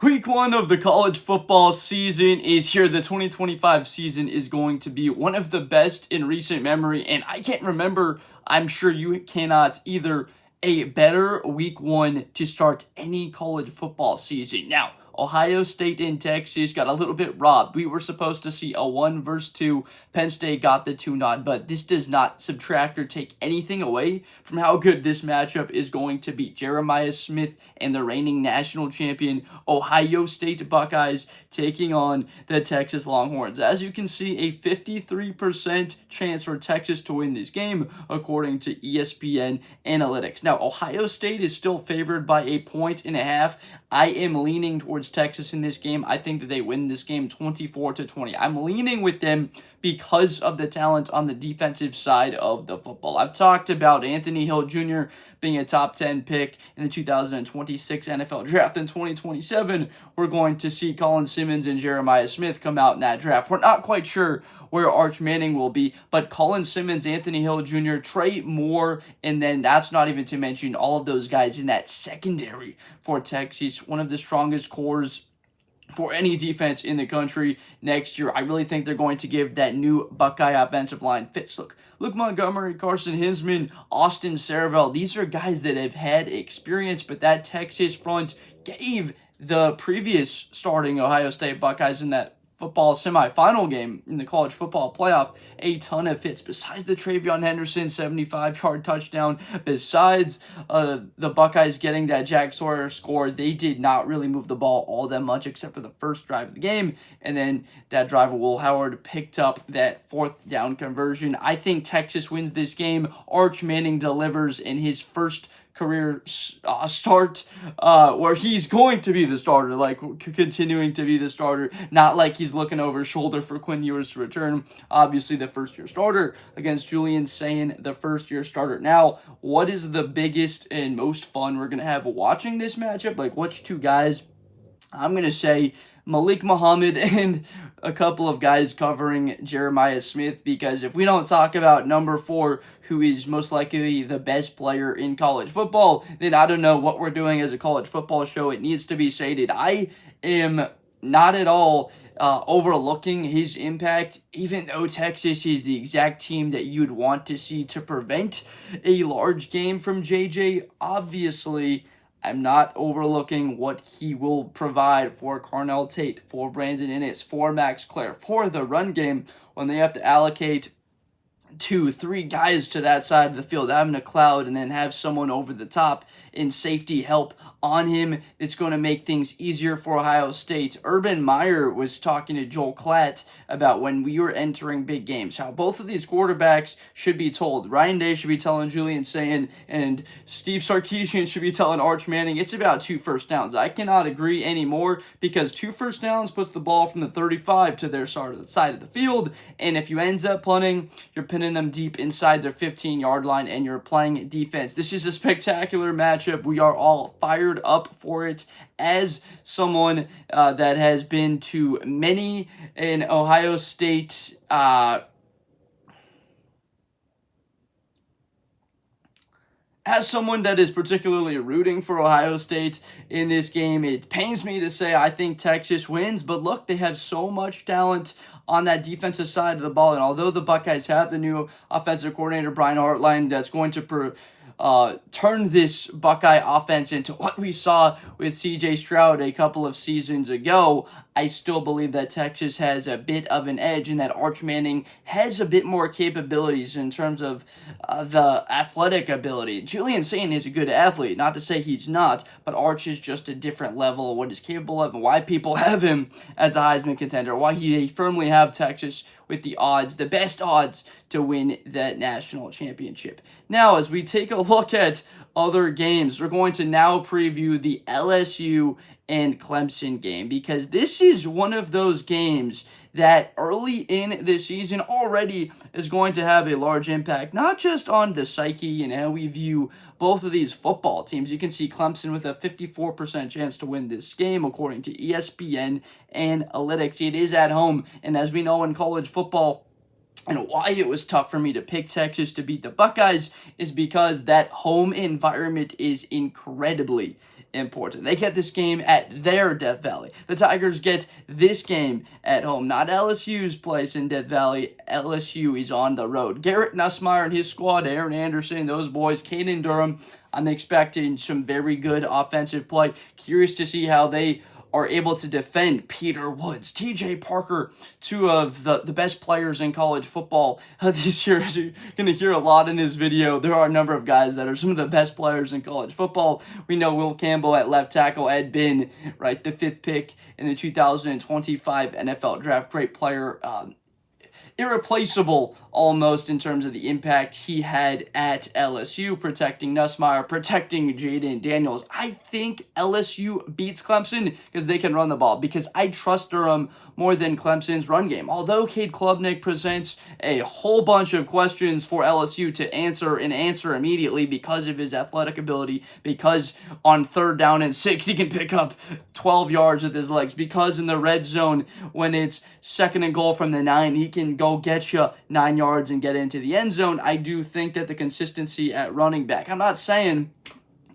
Week 1 of the college football season is here. The 2025 season is going to be one of the best in recent memory, and I can't remember, I'm sure you cannot either, a better week 1 to start any college football season. Now, Ohio State and Texas got a little bit robbed. We were supposed to see a 1 versus 2. Penn State got the 2 nod, but this does not subtract or take anything away from how good this matchup is going to be. Jeremiyah Smith and the reigning national champion Ohio State Buckeyes taking on the Texas Longhorns. As you can see, a 53% chance for Texas to win this game, according to ESPN Analytics. Now, Ohio State is still favored by 1.5 points. I am leaning towards Texas in this game. I think that they win this game 24-20. I'm leaning with them because of the talent on the defensive side of the football. I've talked about Anthony Hill Jr. being a top 10 pick in the 2026 NFL draft. In 2027, we're going to see Colin Simmons and Jeremiyah Smith come out in that draft. We're not quite sure where Arch Manning will be, but Colin Simmons, Anthony Hill Jr., Trey Moore, and then that's not even to mention all of those guys in that secondary for Texas, one of the strongest cores for any defense in the country next year. I really think they're going to give that new Buckeye offensive line fits. Luke Montgomery, Carson Hinsman, Austin Saravel, these are guys that have had experience, but that Texas front gave the previous starting Ohio State Buckeyes in that football semifinal game in the college football playoff a ton of fits. Besides the Travion Henderson 75-yard touchdown, besides the Buckeyes getting that Jack Sawyer score, they did not really move the ball all that much except for the first drive of the game, and then that drive of Will Howard picked up that 4th down conversion. I think Texas wins this game. Arch Manning delivers in his first career start where he's going to be the starter, like continuing to be the starter, not like he's looking over his shoulder for Quinn Ewers to return. Obviously the first-year starter against Julian Sayin, the first-year starter. Now, what is the biggest and most fun we're going to have watching this matchup? Like, which two guys? I'm going to say Malik Muhammad and a couple of guys covering Jeremiyah Smith, because if we don't talk about number 4, who is most likely the best player in college football, then I don't know what we're doing as a college football show. It needs to be stated. I am not at all overlooking his impact, even though Texas is the exact team that you'd want to see to prevent a large game from JJ. Obviously, I'm not overlooking what he will provide for Carnell Tate, for Brandon Innes, for Max Clare, for the run game when they have to allocate 2-3 guys to that side of the field, having a cloud and then have someone over the top in safety help on him. It's going to make things easier for Ohio State. Urban Meyer was talking to Joel Klatt about when we were entering big games, how both of these quarterbacks should be told. Ryan Day should be telling Julian Sayin, and Steve Sarkisian should be telling Arch Manning, it's about 2 first downs. I cannot agree anymore, because 2 first downs puts the ball from the 35 to their side of the field, and if you end up punting, you're pinning them deep inside their 15-yard line, and you're playing defense. This is a spectacular matchup. We are all fired up for it. As someone that has been to many in Ohio State as someone that is particularly rooting for Ohio State in this game, it pains me to say I think Texas wins, but look, they have so much talent on that defensive side of the ball, and although the Buckeyes have the new offensive coordinator, Brian Hartline, that's going to turn this Buckeye offense into what we saw with C.J. Stroud a couple of seasons ago, I still believe that Texas has a bit of an edge, and that Arch Manning has a bit more capabilities in terms of the athletic ability. Julian Sayin is a good athlete, not to say he's not, but Arch is just a different level of what he's capable of, and why people have him as a Heisman contender, why they firmly have Texas with the odds, the best odds to win that national championship. Now, as we take a look at other games, we're going to now preview the LSU and Clemson game, because this is one of those games that early in the season already is going to have a large impact, not just on the psyche and how we view both of these football teams. You can see Clemson with a 54% chance to win this game, according to ESPN Analytics. It is at home, and as we know in college football, and why it was tough for me to pick Texas to beat the Buckeyes is because that home environment is incredibly important. They get this game at their Death Valley. The Tigers get this game at home, not LSU's place in Death Valley. LSU is on the road. Garrett Nussmeier and his squad, Aaron Anderson, those boys, Caden Durham, I'm expecting some very good offensive play. Curious to see how they are able to defend Peter Woods, TJ Parker, two of the best players in college football this year. As you're going to hear a lot in this video, there are a number of guys that are some of the best players in college football. We know Will Campbell at left tackle, Ed Bin, right, the 5th pick in the 2025 NFL Draft. Great player, irreplaceable almost in terms of the impact he had at LSU, protecting Nussmeier, protecting Jaden Daniels. I think LSU beats Clemson because they can run the ball, because I trust Durham more than Clemson's run game. Although Cade Klubnik presents a whole bunch of questions for LSU to answer and answer immediately because of his athletic ability, because on 3rd down and 6 he can pick up 12 yards with his legs, because in the red zone when it's 2nd and goal from the 9 he can go get you 9 yards and get into the end zone. I do think that the consistency at running back, I'm not saying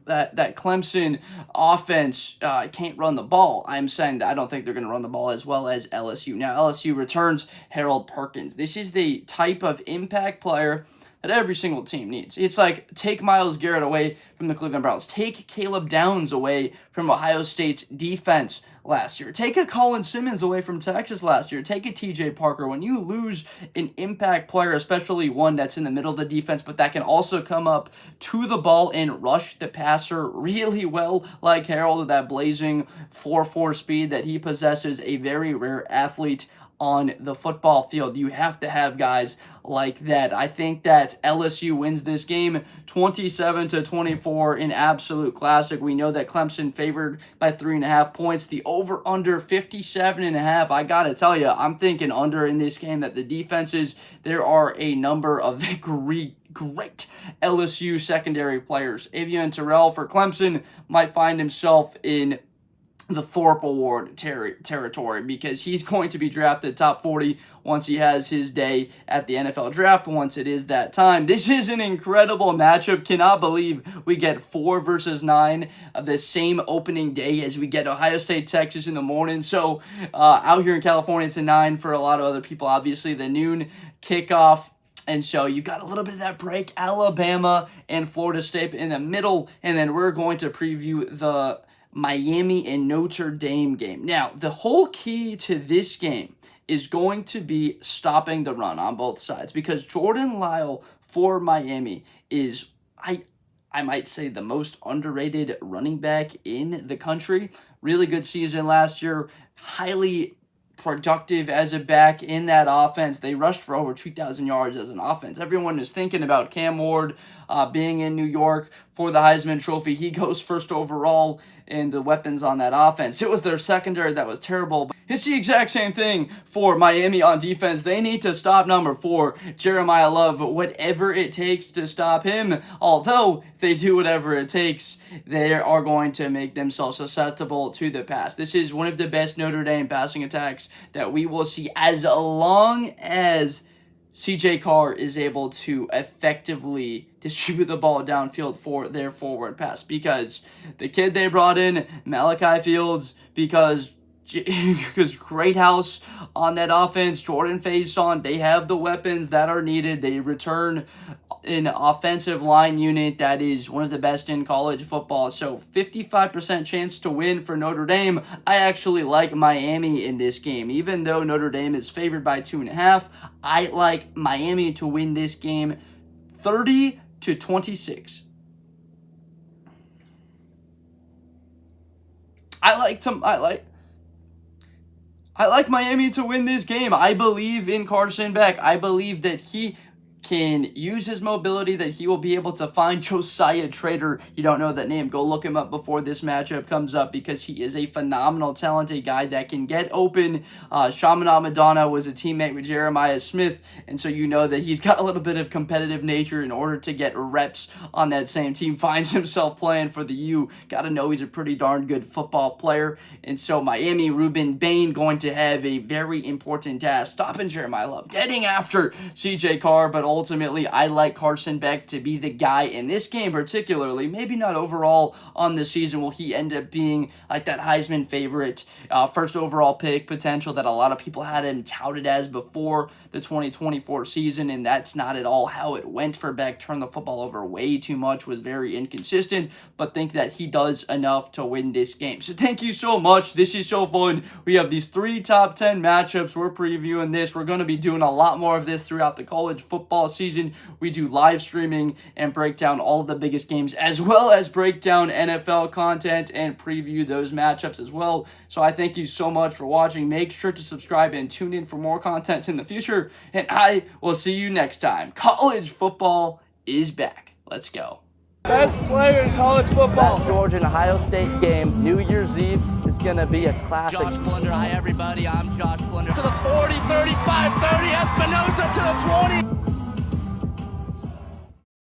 that Clemson offense can't run the ball. I'm saying that I don't think they're going to run the ball as well as LSU. Now, LSU returns Harold Perkins. This is the type of impact player that every single team needs. It's like, take Myles Garrett away from the Cleveland Browns. Take Caleb Downs away from Ohio State's defense last year. Take a Colin Simmons away from Texas last year. Take a TJ Parker. When you lose an impact player, especially one that's in the middle of the defense, but that can also come up to the ball and rush the passer really well, like Harold, with that blazing 4.4 speed that he possesses, a very rare athlete on the football field. You have to have guys like that. I think that LSU wins this game 27-24 in absolute classic. We know that Clemson favored by 3.5 points. The over-under 57.5. I gotta tell you, I'm thinking under in this game. That the defenses, there are a number of great LSU secondary players. Avian Terrell for Clemson might find himself in the Thorpe Award territory, because he's going to be drafted top 40 once he has his day at the NFL draft, once it is that time. This is an incredible matchup. Cannot believe we get 4 versus 9 the same opening day as we get Ohio State, Texas in the morning. So out here in California, it's a 9 for a lot of other people. Obviously, the noon kickoff. And so you got a little bit of that break, Alabama and Florida State in the middle, and then we're going to preview the Miami and Notre Dame game. Now, the whole key to this game is going to be stopping the run on both sides, because Jordan Lyle for Miami is, I might say, the most underrated running back in the country. Really good season last year, highly productive as a back in that offense. They rushed for over 2,000 yards as an offense. Everyone is thinking about Cam Ward being in New York for the Heisman Trophy. He goes 1st overall in the weapons on that offense. It was their secondary that was terrible. It's the exact same thing for Miami on defense. They need to stop number 4, Jeremiyah Love, whatever it takes to stop him. Although if they do whatever it takes, they are going to make themselves susceptible to the pass. This is one of the best Notre Dame passing attacks that we will see, as long as CJ Carr is able to effectively distribute the ball downfield for their forward pass. Because the kid they brought in, Malachi Fields, because Greathouse on that offense, Jordan Faison, they have the weapons that are needed. They return an offensive line unit that is one of the best in college football. So 55% chance to win for Notre Dame. I actually like Miami in this game. Even though Notre Dame is favored by 2.5, I like Miami to win this game 30-26. I like Miami to win this game. I believe in Carson Beck. I believe that he can use his mobility, that he will be able to find Josiah Trader. You don't know that name, go look him up before this matchup comes up, because he is a phenomenal, talented guy that can get open. Shamanat Madonna was a teammate with Jeremiah Smith, and so you know that he's got a little bit of competitive nature in order to get reps on that same team. Finds himself playing for the U. Got to know he's a pretty darn good football player. And so Miami, Ruben Bain going to have a very important task, stopping Jeremiah Love, getting after CJ Carr, but ultimately, I like Carson Beck to be the guy in this game particularly. Maybe not overall on the season will he end up being like that Heisman favorite, first overall pick potential that a lot of people had him touted as before the 2024 season, and that's not at all how it went for Beck. Turned the football over way too much, was very inconsistent, but think that he does enough to win this game. So thank you so much. This is so fun. We have these 3 top 10 matchups. We're previewing this. We're going to be doing a lot more of this throughout the college football season. We do live streaming and break down all of the biggest games, as well as break down NFL content and preview those matchups as well. So I thank you so much for watching. Make sure to subscribe and tune in for more content in the future, and I will see you next time. College football is back. Let's go. Best player in college football. That Georgia and Ohio State game, New Year's Eve, is going to be a classic. Josh Blunder, hi everybody, I'm Josh Blunder. To the 40, 35, 30, Espinosa to the 20.